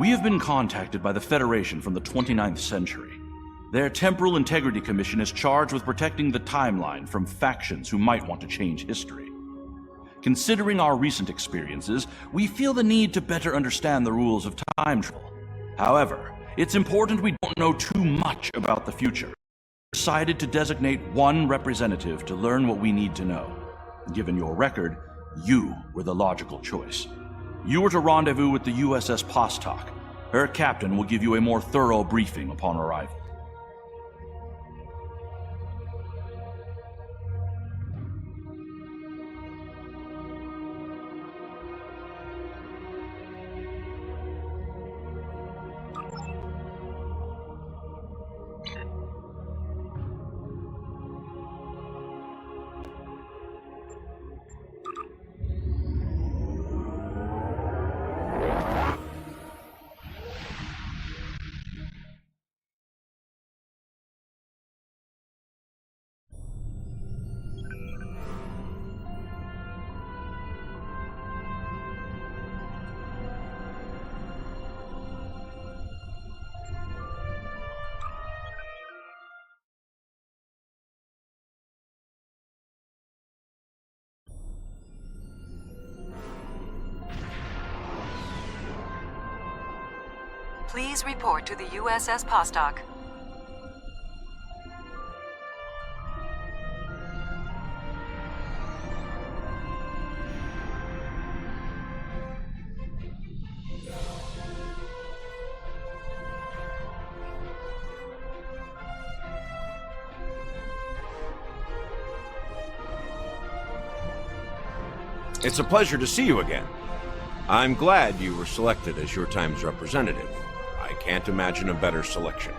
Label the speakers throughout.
Speaker 1: We have been contacted by the Federation from the 29th century. Their Temporal Integrity Commission is charged with protecting the timeline from factions who might want to change history. Considering our recent experiences, we feel the need to better understand the rules of time travel. However, it's important we don't know too much about the future. We decided to designate one representative to learn what we need to know. Given your record, you were the logical choice. You were to rendezvous with the USS Postok. Her captain will give you a more thorough briefing upon arrival.
Speaker 2: Please report to the USS Postok.
Speaker 3: It's a pleasure to see you again. I'm glad you were selected as your time's representative. I can't imagine a better selection.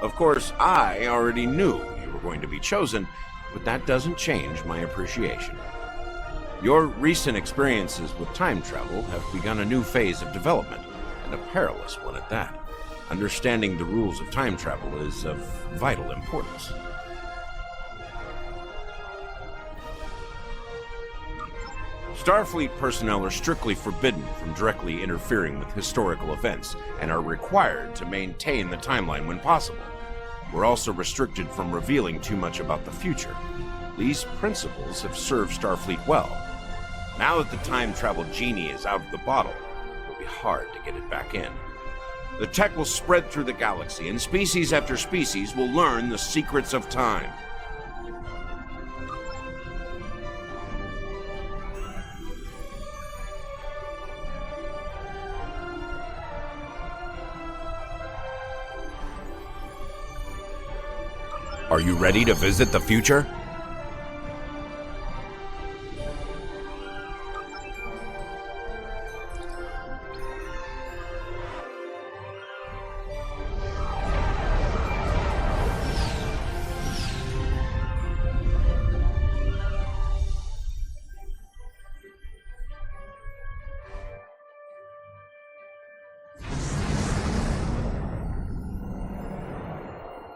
Speaker 3: Of course, I already knew you were going to be chosen, but that doesn't change my appreciation. Your recent experiences with time travel have begun a new phase of development, and a perilous one at that. Understanding the rules of time travel is of vital importance. Starfleet personnel are strictly forbidden from directly interfering with historical events and are required to maintain the timeline when possible. We're also restricted from revealing too much about the future. These principles have served Starfleet well. Now that the time travel genie is out of the bottle, it'll be hard to get it back in. The tech will spread through the galaxy, and species after species will learn the secrets of time. Are you ready to visit the future?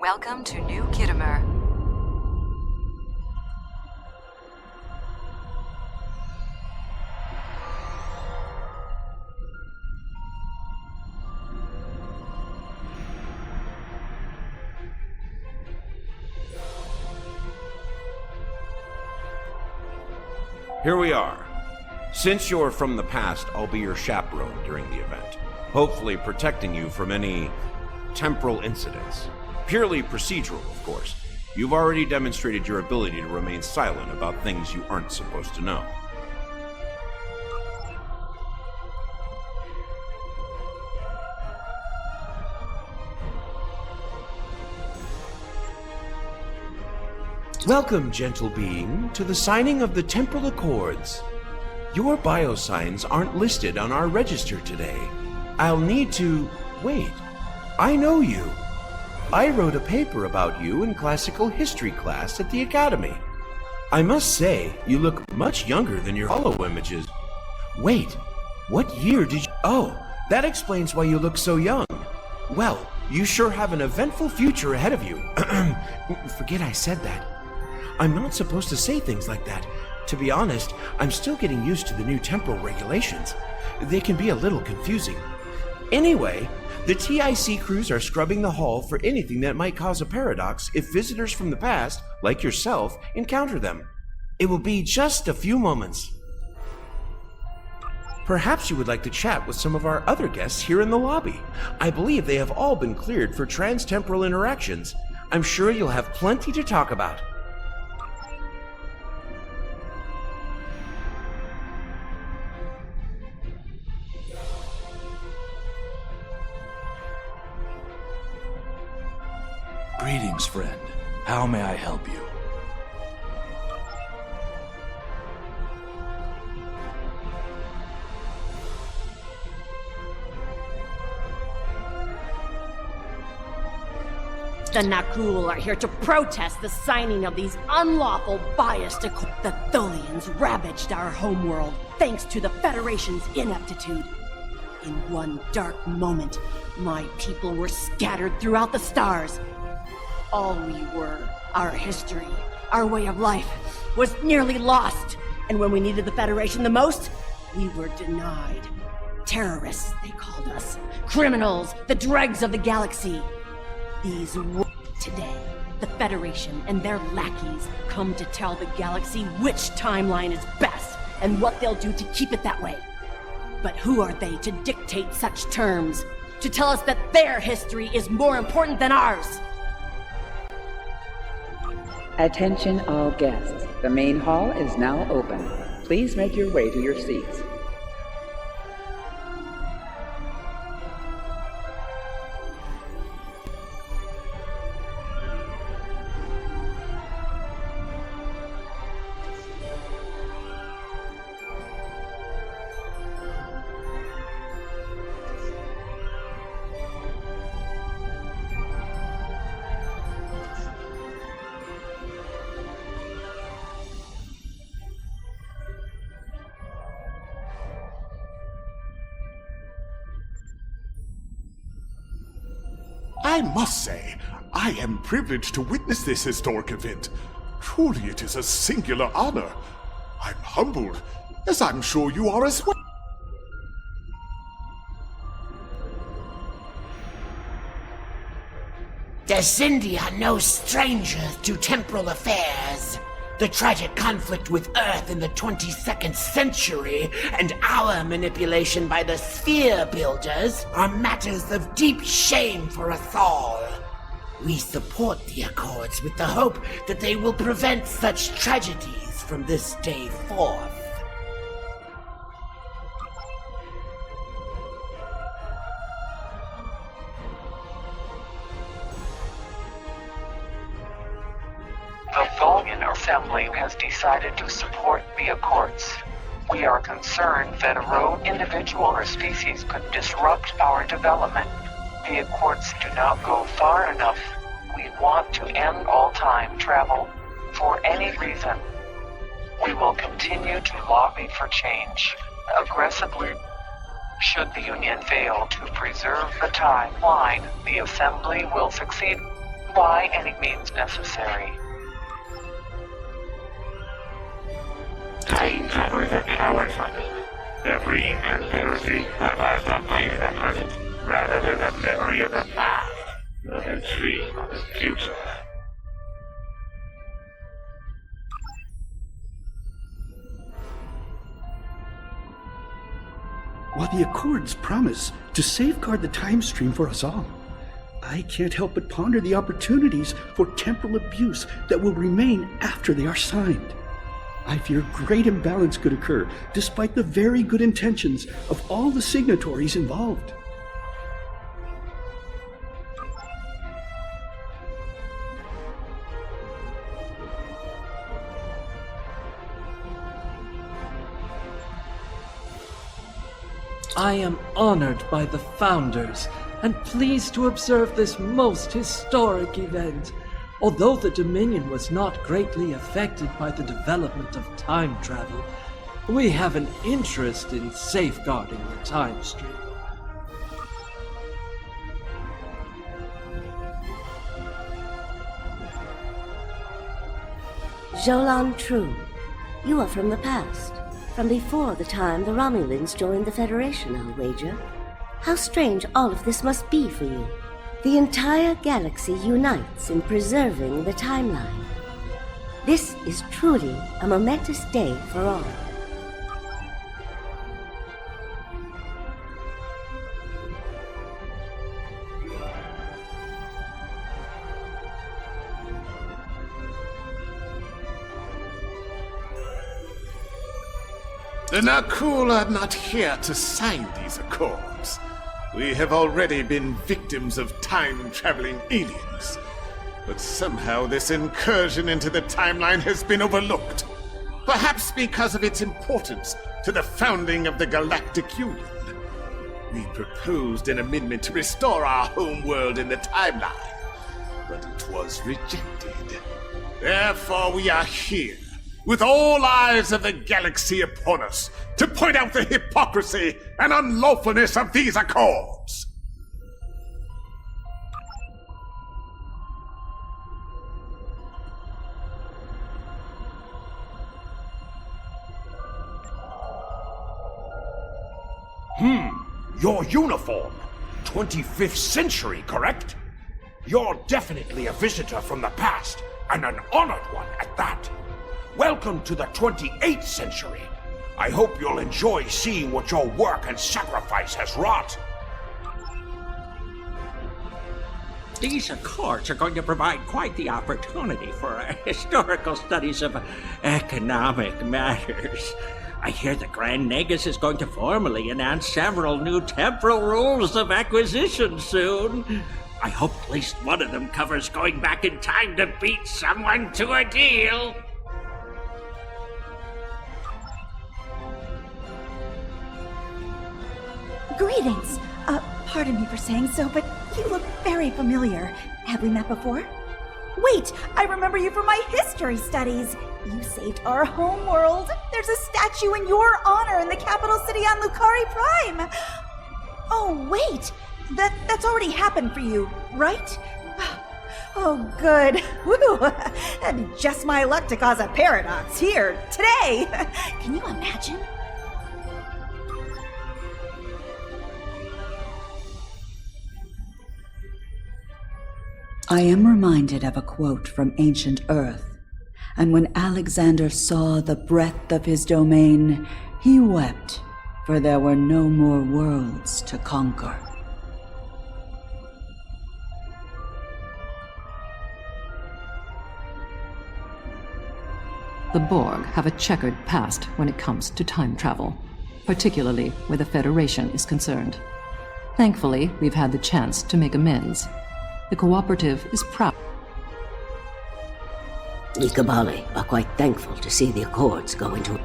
Speaker 2: Welcome to New Kittimer.
Speaker 3: Here we are. Since you're from the past, I'll be your chaperone during the event, hopefully protecting you from any temporal incidents. Purely procedural, of course. You've already demonstrated your ability to remain silent about things you aren't supposed to know.
Speaker 4: Welcome, gentle being, to the signing of the Temporal Accords. Your biosigns aren't listed on our register today. I'll need to... Wait, I know you. I wrote a paper about you in classical history class at the Academy. I must say, you look much younger than your hollow images. Wait, what year did you... Oh, that explains why you look so young. Well, you sure have an eventful future ahead of you. Forget I said that. I'm not supposed to say things like that. To be honest, I'm still getting used to the new temporal regulations. They can be a little confusing. Anyway, the TIC crews are scrubbing the hall for anything that might cause a paradox if visitors from the past, like yourself, encounter them. It will be just a few moments. Perhaps you would like to chat with some of our other guests here in the lobby. I believe they have all been cleared for trans-temporal interactions. I'm sure you'll have plenty to talk about.
Speaker 1: Greetings, friend. How may I help you?
Speaker 5: The Nakul are here to protest the signing of these unlawful, biased The Tholians ravaged our homeworld thanks to the Federation's ineptitude. In one dark moment, my people were scattered throughout the stars. All we were, our history, our way of life, was nearly lost. And when we needed the Federation the most, we were denied. Terrorists, they called us. Criminals, the dregs of the galaxy. Today, the Federation and their lackeys come to tell the galaxy which timeline is best and what they'll do to keep it that way. But who are they to dictate such terms? To tell us that their history is more important than ours?
Speaker 6: Attention all guests. The main hall is now open. Please make your way to your seats.
Speaker 7: I must say, I am privileged to witness this historic event. Truly it is a singular honor. I'm humbled, as I'm sure you are as well.
Speaker 8: The Zindi are no strangers to temporal affairs. The tragic conflict with Earth in the 22nd century and our manipulation by the Sphere Builders are matters of deep shame for us all. We support the Accords with the hope that they will prevent such tragedies from this day forth.
Speaker 9: The Tholian Assembly has decided to support the Accords. We are concerned that a rogue individual or species could disrupt our development. The Accords do not go far enough. We want to end all time travel for any reason. We will continue to lobby for change aggressively. Should the Union fail to preserve the timeline, the Assembly will succeed by any means necessary.
Speaker 10: Time travel is a coward's weapon. Their greed and heresy have us to face the present, rather than the memory of the past, the dream of the future.
Speaker 11: While the Accords promise to safeguard the time stream for us all, I can't help but ponder the opportunities for temporal abuse that will remain after they are signed. I fear great imbalance could occur, despite the very good intentions of all the signatories involved.
Speaker 12: I am honored by the Founders and pleased to observe this most historic event. Although the Dominion was not greatly affected by the development of time travel, we have an interest in safeguarding the time stream.
Speaker 13: Jolan True, you are from the past, from before the time the Romulans joined the Federation, I'll wager. How strange all of this must be for you. The entire galaxy unites in preserving the timeline. This is truly a momentous day for all.
Speaker 7: The Nakul are not here to sign these accords. We have already been victims of time-traveling aliens. But somehow this incursion into the timeline has been overlooked. Perhaps because of its importance to the founding of the Galactic Union. We proposed an amendment to restore our home world in the timeline, but it was rejected. Therefore we are here, with all eyes of the galaxy upon us, to point out the hypocrisy and unlawfulness of these accords.
Speaker 3: Your uniform. 25th century, correct? You're definitely a visitor from the past, and an honored one at that. Welcome to the 28th century. I hope you'll enjoy seeing what your work and sacrifice has wrought.
Speaker 14: These accords are going to provide quite the opportunity for historical studies of economic matters. I hear the Grand Negus is going to formally announce several new temporal rules of acquisition soon. I hope at least one of them covers going back in time to beat someone to a deal.
Speaker 15: Greetings. Pardon me for saying so, but you look very familiar. Have we met before? Wait, I remember you from my history studies. You saved our home world. There's a statue in your honor in the capital city on Lucari Prime. Oh, wait. That's already happened for you, right? Oh, good. Woo! That'd be just my luck to cause a paradox here, today. Can you imagine?
Speaker 16: I am reminded of a quote from ancient Earth. And when Alexander saw the breadth of his domain, he wept, for there were no more worlds to conquer.
Speaker 17: The Borg have a checkered past when it comes to time travel, particularly where the Federation is concerned. Thankfully, we've had the chance to make amends. The Cooperative is proud.
Speaker 13: The Kabali are quite thankful to see the Accords go into...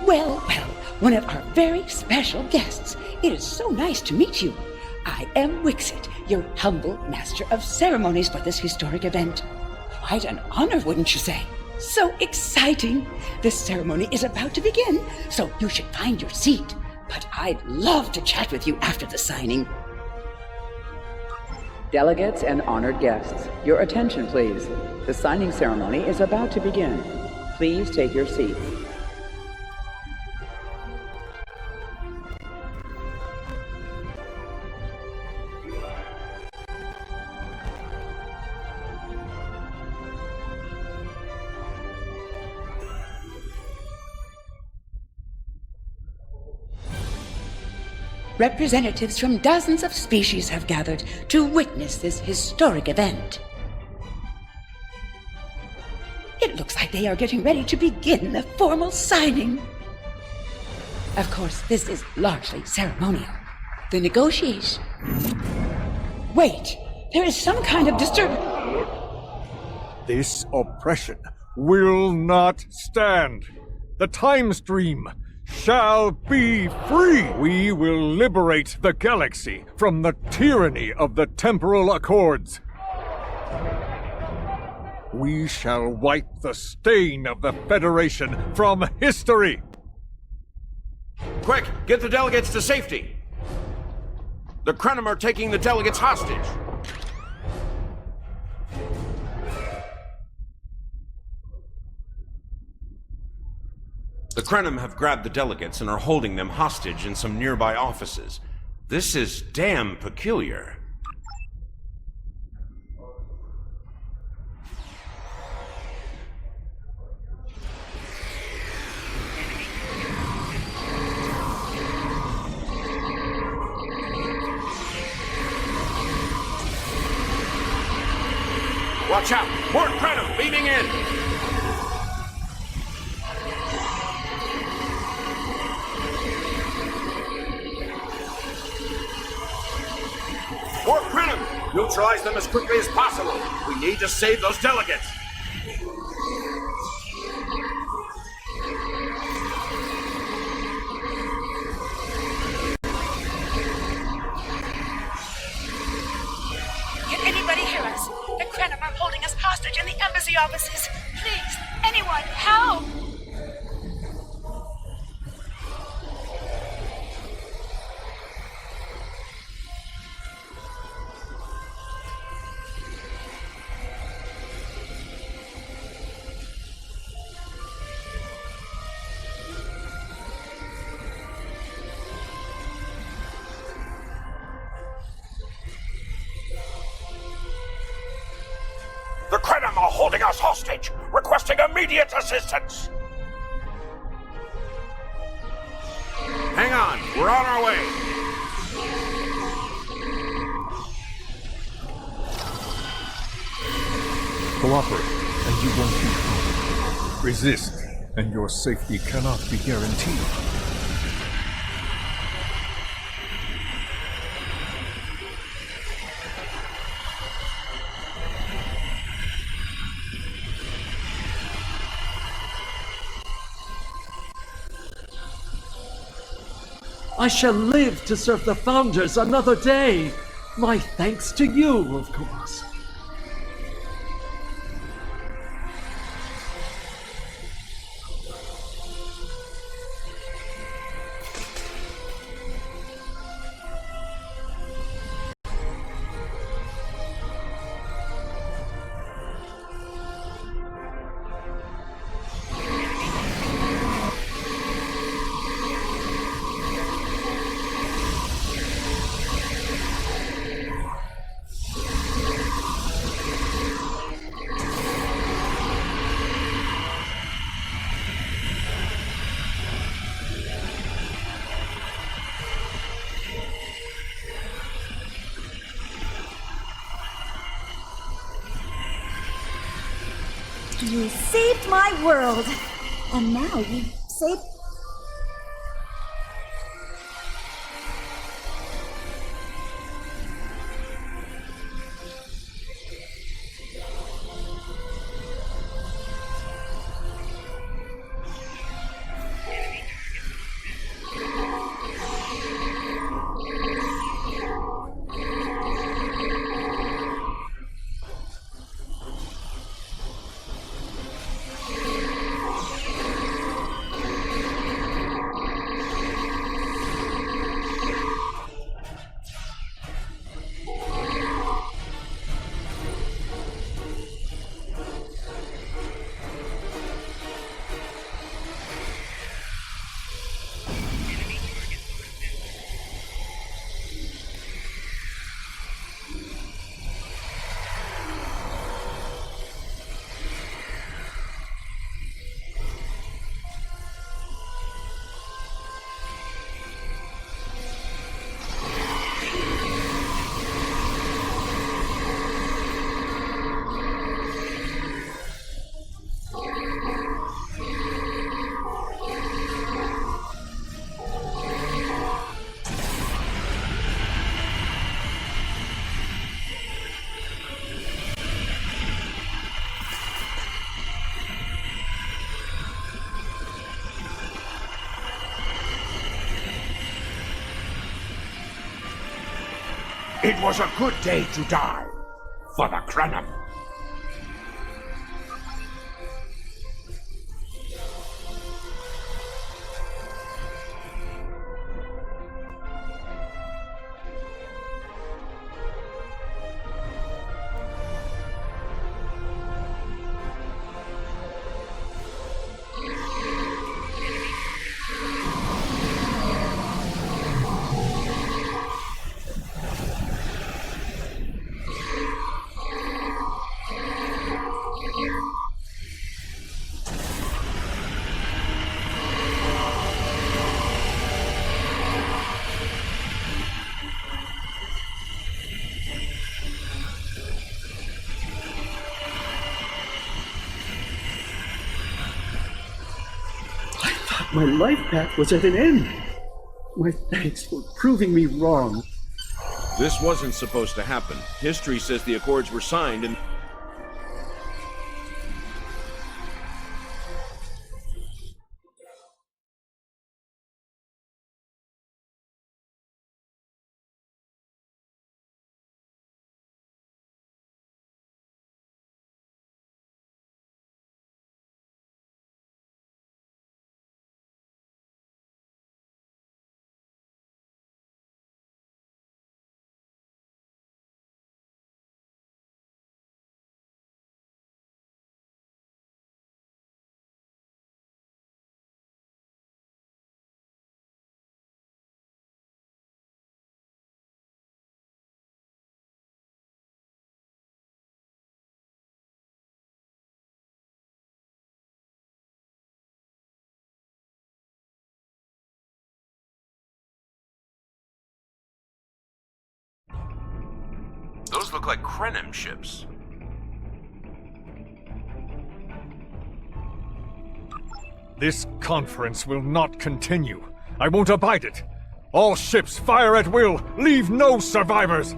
Speaker 18: Well, one of our very special guests. It is so nice to meet you. I am Wixit, your humble master of ceremonies for this historic event. Quite an honor, wouldn't you say? So exciting! This ceremony is about to begin, so you should find your seat. But I'd love to chat with you after the signing.
Speaker 6: Delegates and honored guests, your attention please. The signing ceremony is about to begin. Please take your seats.
Speaker 18: Representatives from dozens of species have gathered to witness this historic event. It looks like they are getting ready to begin the formal signing. Of course, this is largely ceremonial. The negotiation... Wait, there is some kind of disturbance.
Speaker 19: This oppression will not stand. The time stream shall be free. We will liberate the galaxy from the tyranny of the temporal accords. We shall wipe the stain of the Federation from history.
Speaker 3: Quick, get the delegates to safety. The Krenim are taking the delegates hostage! The Krenim have grabbed the delegates and are holding them hostage in some nearby offices. This is damn peculiar. Watch out! More Krenim beaming in! More Krenim! Neutralize them as quickly as possible! We need to save those delegates!
Speaker 20: Can anybody hear us? The Krenim are holding us hostage in the embassy offices. Please, anyone, help!
Speaker 3: The Krenim are holding us hostage, requesting immediate assistance! Hang on, we're on our way!
Speaker 19: Cooperate, and you won't be harmed. Resist, and your safety cannot be guaranteed.
Speaker 12: I shall live to serve the Founders another day. My thanks to you, of course.
Speaker 15: You saved my world! And now you saved...
Speaker 3: It was a good day to die for the Krenim.
Speaker 11: My life path was at an end. My thanks for proving me wrong.
Speaker 3: This wasn't supposed to happen. History says the Accords were signed and... Those look like Krenim ships.
Speaker 19: This conference will not continue. I won't abide it. All ships fire at will. Leave no survivors.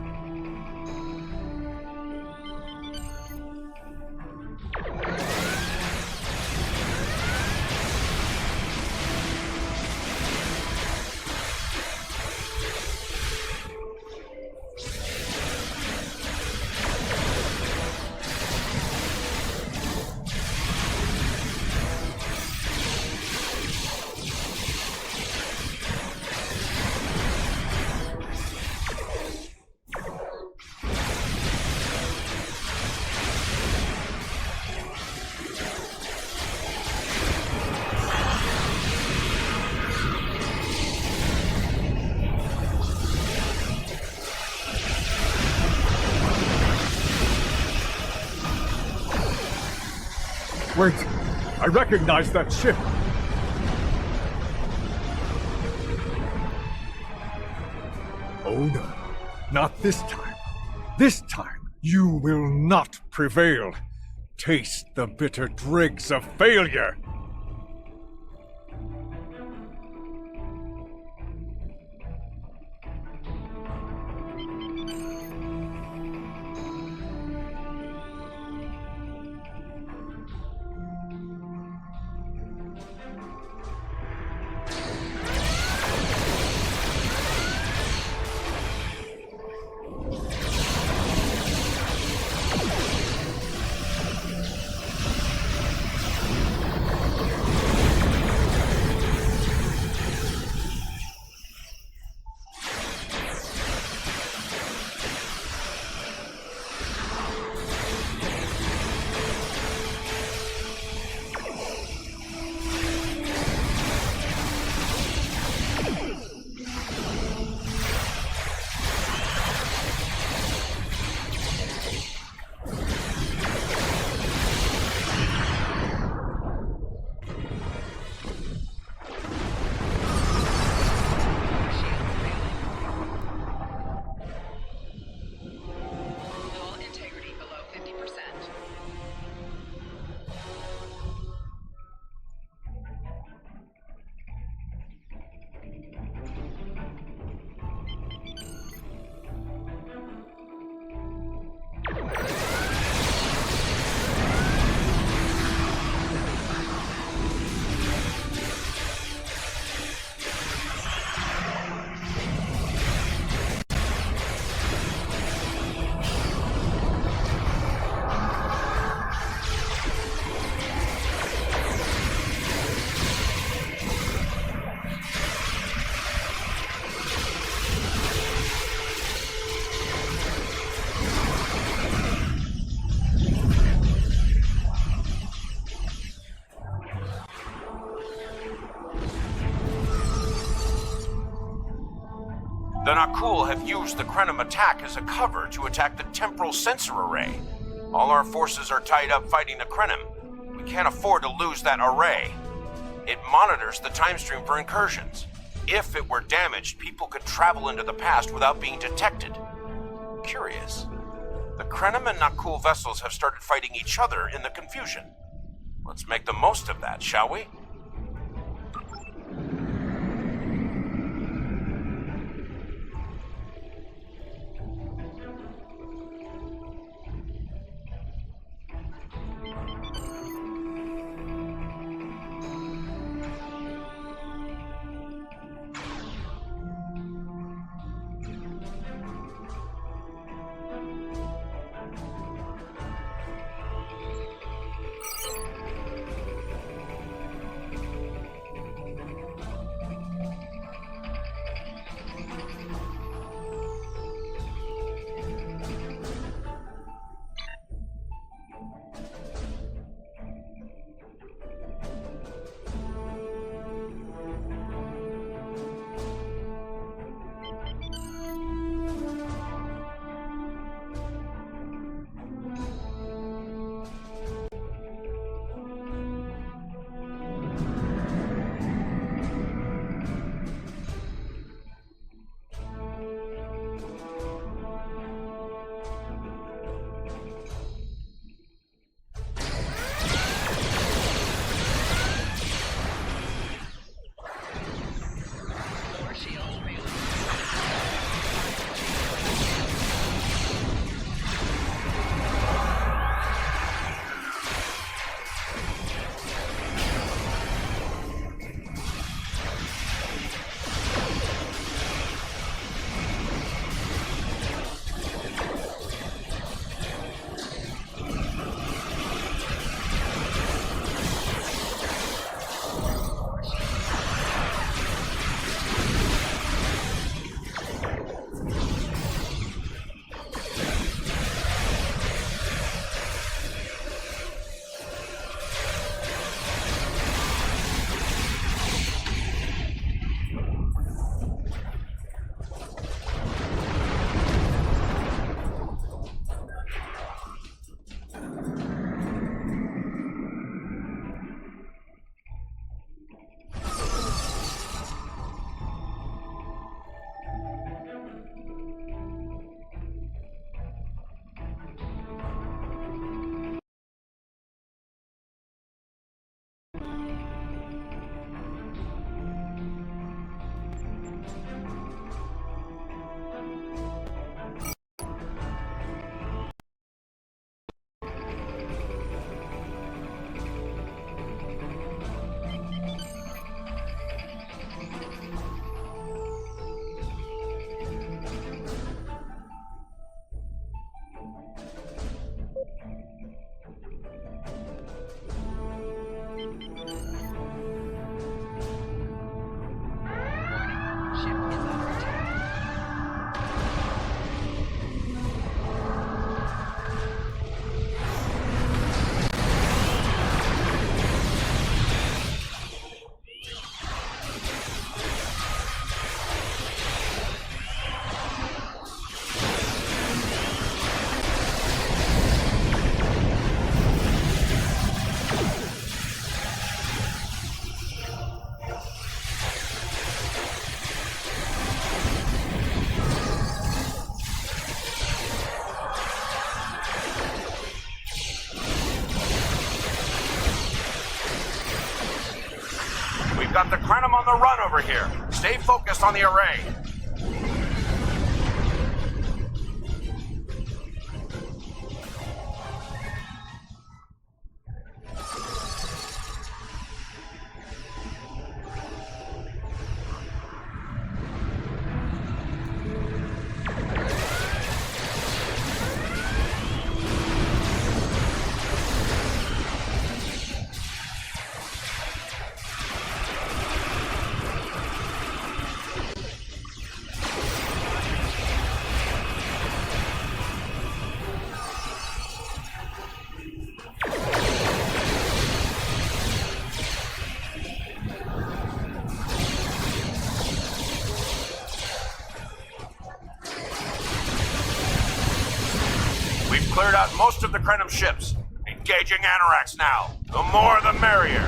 Speaker 19: Wait, I recognize that ship. Oh no, not this time. This time, you will not prevail. Taste the bitter dregs of failure.
Speaker 3: The Nakul have used the Krenim attack as a cover to attack the temporal sensor array. All our forces are tied up fighting the Krenim. We can't afford to lose that array. It monitors the time stream for incursions. If it were damaged, people could travel into the past without being detected. Curious. The Krenim and Nakul vessels have started fighting each other in the confusion. Let's make the most of that, shall we? on the run over here. Stay focused on the array. Cleared out most of the Krenim ships. Engaging Anoraks now. The more the merrier.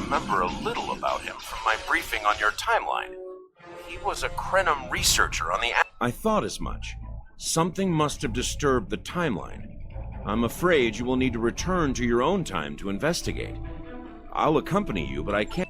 Speaker 3: Remember a little about him from my briefing on your timeline. He was a Krenim researcher on the... I thought as much. Something must have disturbed the timeline. I'm afraid you will need to return to your own time to investigate. I'll accompany you, but I can't...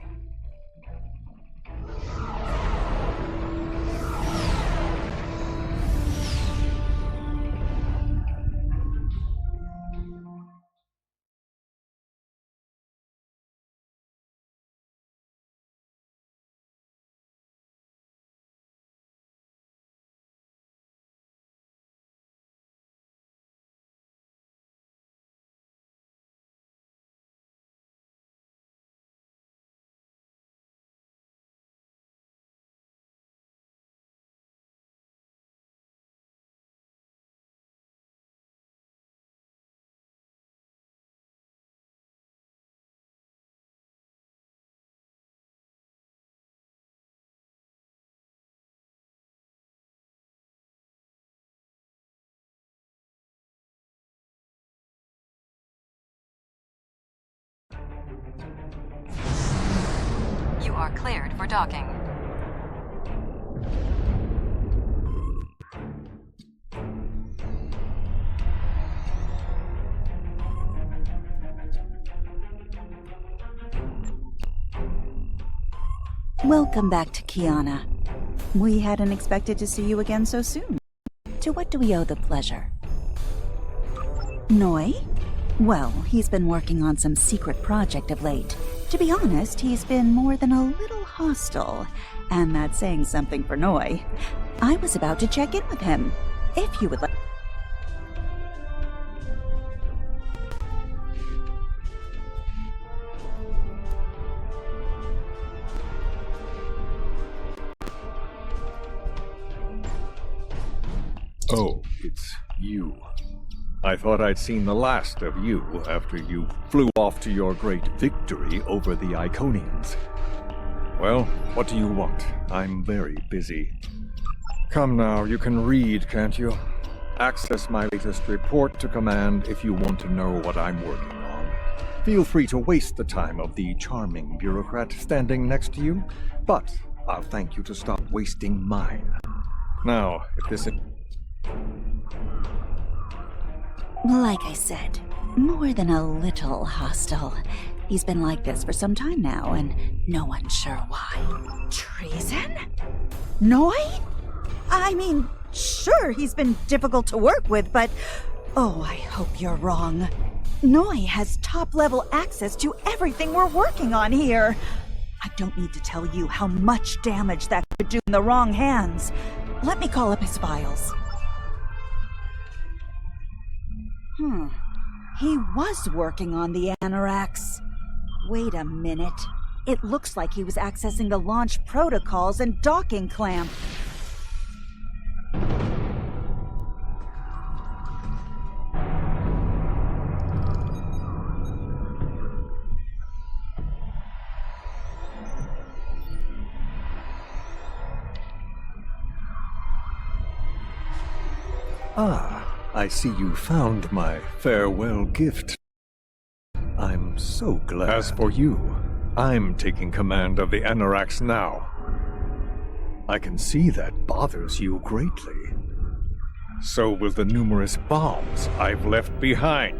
Speaker 2: You are cleared for docking.
Speaker 21: Welcome back to Kiana. We hadn't expected to see you again so soon. To what do we owe the pleasure? Noi? Well, he's been working on some secret project of late. To be honest, he's been more than a little hostile, and that's saying something for Noi. I was about to check in with him. If you would like...
Speaker 19: Oh, it's you. I thought I'd seen the last of you after you flew off to your great victory over the Iconians. Well, what do you want? I'm very busy. Come now, you can read, can't you? Access my latest report to command if you want to know what I'm working on. Feel free to waste the time of the charming bureaucrat standing next to you, but I'll thank you to stop wasting mine. Now, if this...
Speaker 21: Like I said, more than a little hostile. He's been like this for some time now, and no one's sure why.
Speaker 15: Treason? Noi? I mean, sure, he's been difficult to work with, but... Oh, I hope you're wrong. Noi has top-level access to everything we're working on here. I don't need to tell you how much damage that could do in the wrong hands. Let me call up his files. He was working on the Anoraks. Wait a minute. It looks like he was accessing the launch protocols and docking clamp.
Speaker 19: I see you found my farewell gift. I'm so glad. As for you, I'm taking command of the Anoraks now. I can see that bothers you greatly. So will the numerous bombs I've left behind.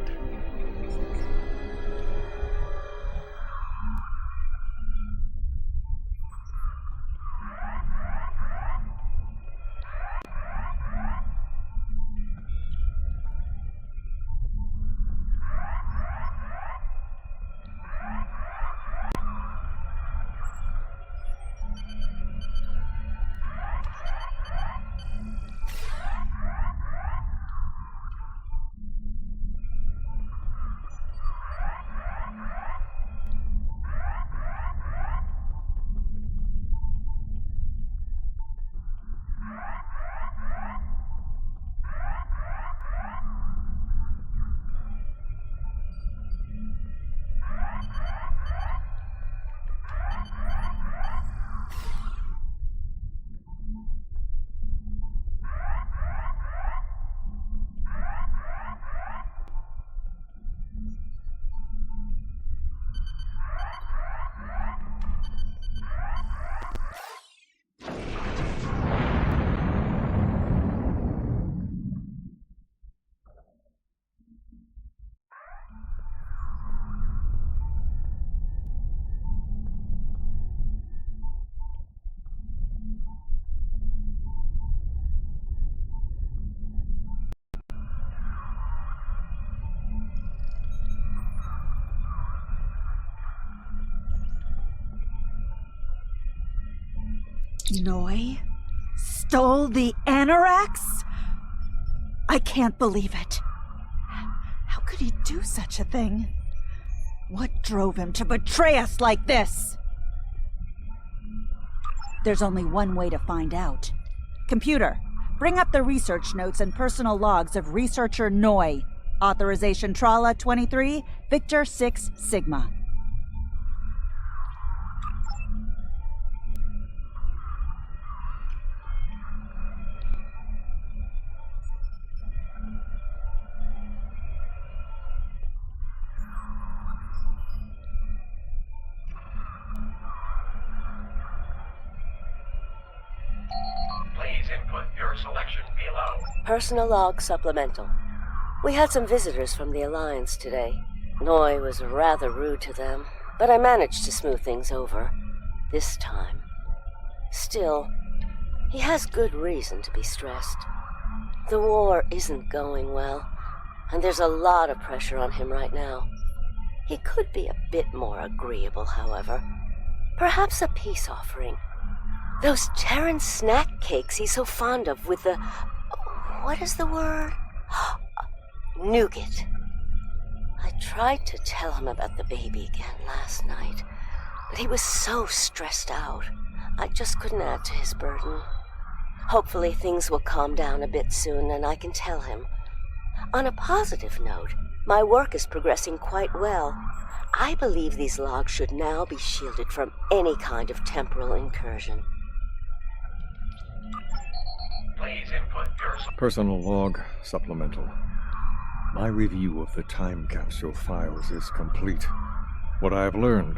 Speaker 15: Noi stole the Anoraks? I can't believe it. How could he do such a thing? What drove him to betray us like this? There's only one way to find out. Computer, bring up the research notes and personal logs of researcher Noi. Authorization Trala 23, Victor 6 Sigma.
Speaker 13: Personal log supplemental. We had some visitors from the Alliance today. Noi was rather rude to them, but I managed to smooth things over. This time. Still, he has good reason to be stressed. The war isn't going well, and there's a lot of pressure on him right now. He could be a bit more agreeable, however. Perhaps a peace offering. Those Terran snack cakes he's so fond of with the... What is the word? Nougat. I tried to tell him about the baby again last night, but he was so stressed out. I just couldn't add to his burden. Hopefully things will calm down a bit soon and I can tell him. On a positive note, my work is progressing quite well. I believe these logs should now be shielded from any kind of temporal incursion.
Speaker 10: Please input your...
Speaker 19: Personal log supplemental. My review of the time capsule files is complete. What I have learned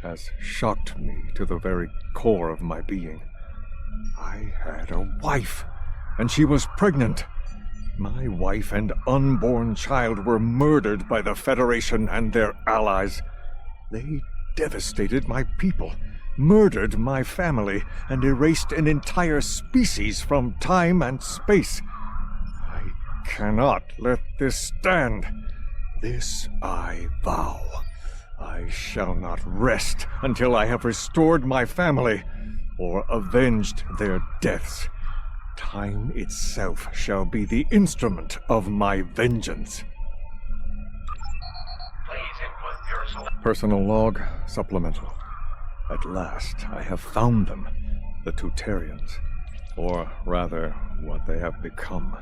Speaker 19: has shocked me to the very core of my being. I had a wife, and she was pregnant. My wife and unborn child were murdered by the Federation and their allies. They devastated my people, murdered my family, and erased an entire species from time and space. I cannot let this stand. This I vow. I shall not rest until I have restored my family or avenged their deaths. Time itself shall be the instrument of my vengeance. Personal log, supplemental. At last, I have found them, the Tutarians. Or rather, what they have become.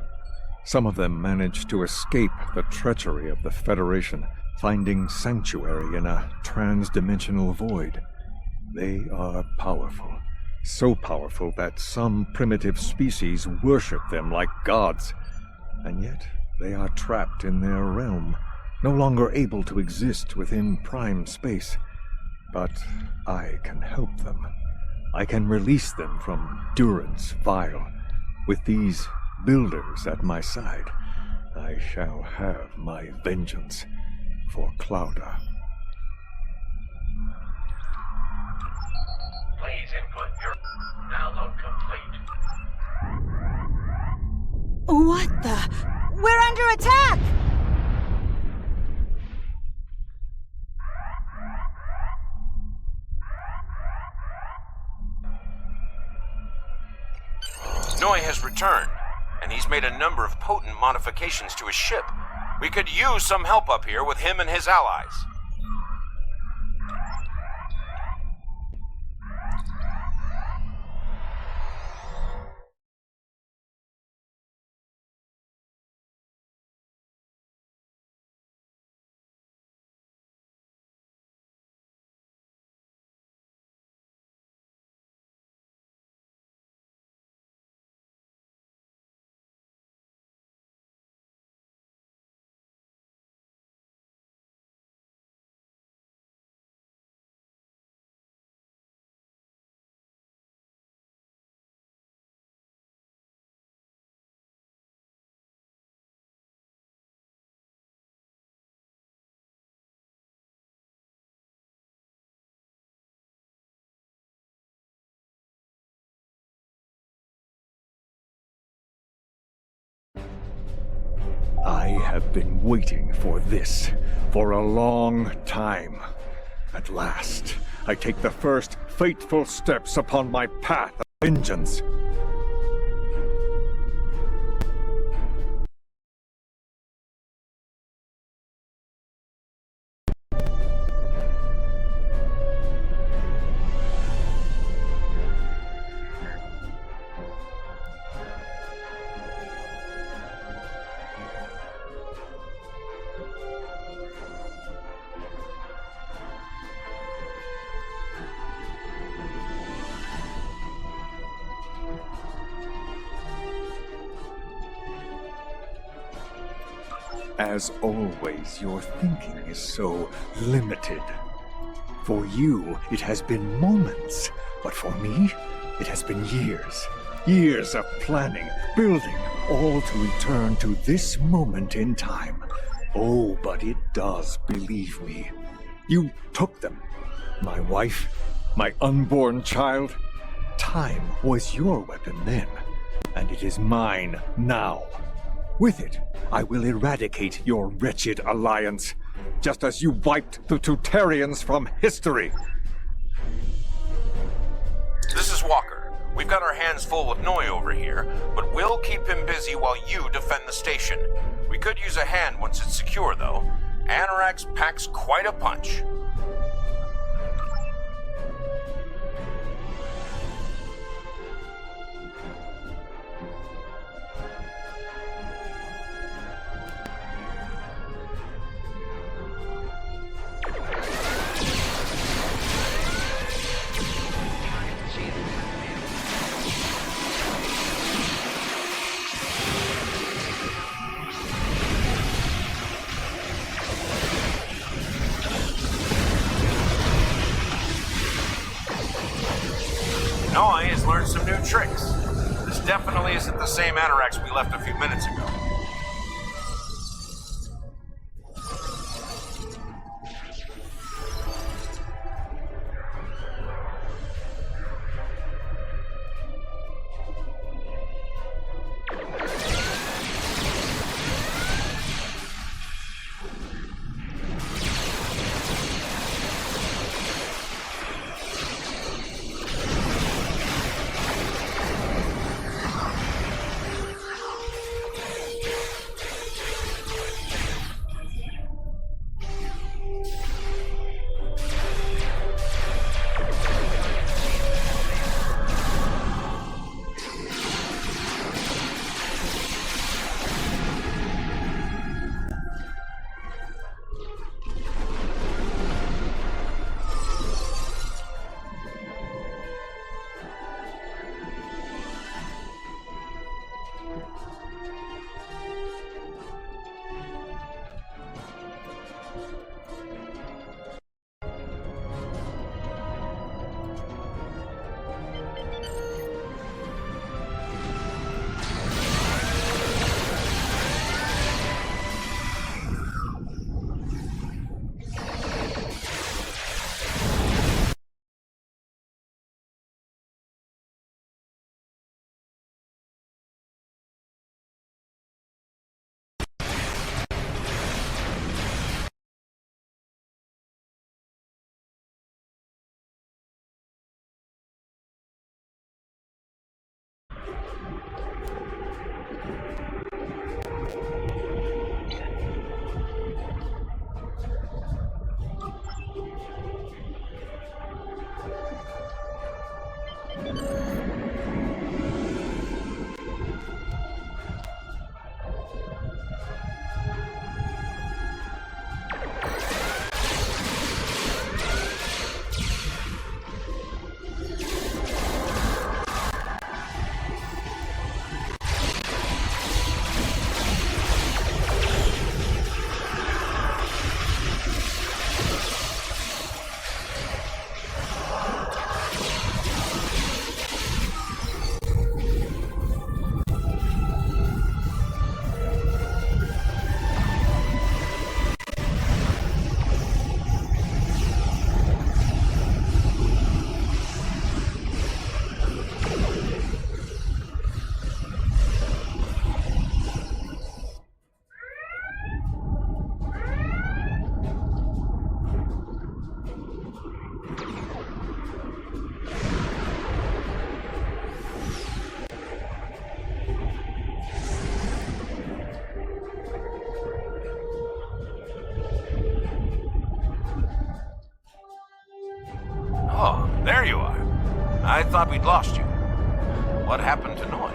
Speaker 19: Some of them managed to escape the treachery of the Federation, finding sanctuary in a trans-dimensional void. They are powerful. So powerful that some primitive species worship them like gods. And yet, they are trapped in their realm, no longer able to exist within prime space. But I can help them. I can release them from durance vile. With these builders at my side, I shall have my vengeance for Clouda.
Speaker 10: Please input your download complete.
Speaker 15: What the? We're under attack!
Speaker 3: Noi has returned, and he's made a number of potent modifications to his ship. We could use some help up here with him and his allies.
Speaker 19: I have been waiting for this for a long time. At last, I take the first fateful steps upon my path of vengeance. As always, your thinking is so limited. For you, it has been moments, but for me, it has been years. Years of planning, building, all to return to this moment in time. Oh, but it does, believe me. You took them. My wife, my unborn child. Time was your weapon then, and it is mine now. With it, I will eradicate your wretched alliance, just as you wiped the Tutarians from history.
Speaker 3: This is Walker. We've got our hands full with Noi over here, but we'll keep him busy while you defend the station. We could use a hand once it's secure, though. Anorax packs quite a punch. Noi has learned some new tricks. This definitely isn't the same Anorax we left a few minutes ago. Oh, there you are. I thought we'd lost you. What happened to Noi?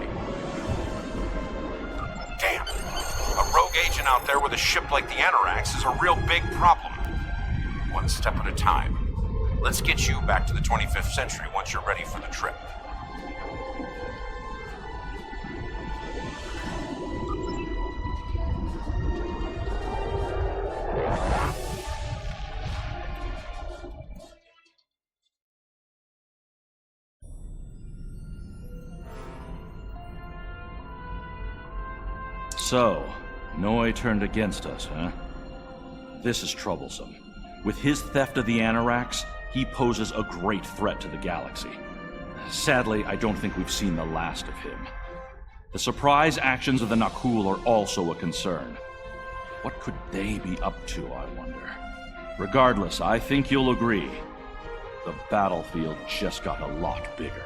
Speaker 3: Damn. A rogue agent out there with a ship like the Anorax is a real big problem. One step at a time. Let's get you back to the 25th century once you're ready for the trip.
Speaker 1: So, Noi turned against us, huh? This is troublesome. With his theft of the Anorax, he poses a great threat to the galaxy. Sadly, I don't think we've seen the last of him. The surprise actions of the Nakul are also a concern. What could they be up to, I wonder? Regardless, I think you'll agree. The battlefield just got a lot bigger.